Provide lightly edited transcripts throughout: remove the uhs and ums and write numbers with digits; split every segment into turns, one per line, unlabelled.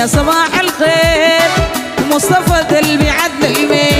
يا صباح الخير مصطفى قلبي عدل الميس.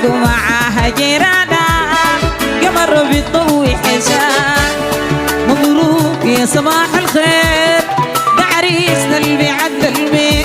معاها جيرانا قمر بيطوي حسان. مبروك يا صباح الخير ده عريسنا اللي بيعدى الميل.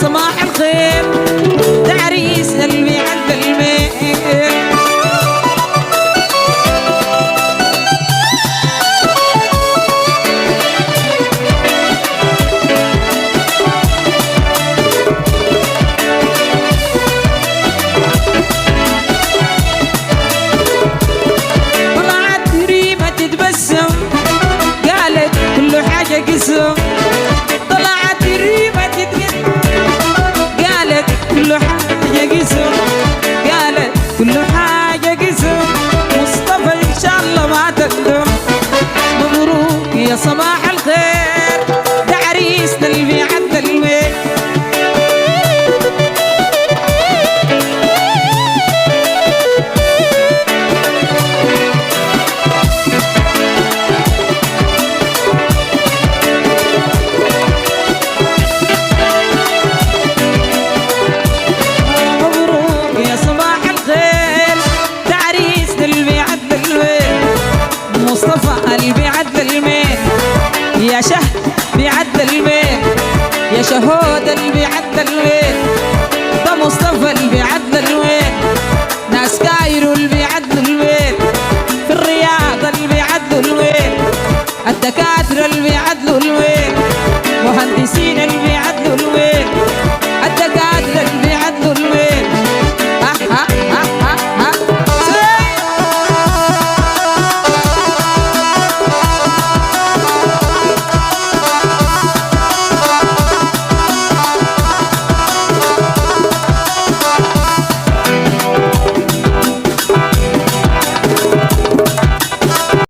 صباح الخير ده عريسنا اللي بيعدى الميل. طلعت ريمة تتبسم قالت كل حاجة قسم. طلعت ريمة تتقدم كل حاجة قسم. قالت كل حاجة قسم. مصطفى إن شاء الله ما تندم. مبروك يا صباح الخير ده عريسنا اللي بيعدى الميل. مصطفى اللي بيعدى الميل يا شهد بيعدى الميل يا شهود اللي بيعدى الميل.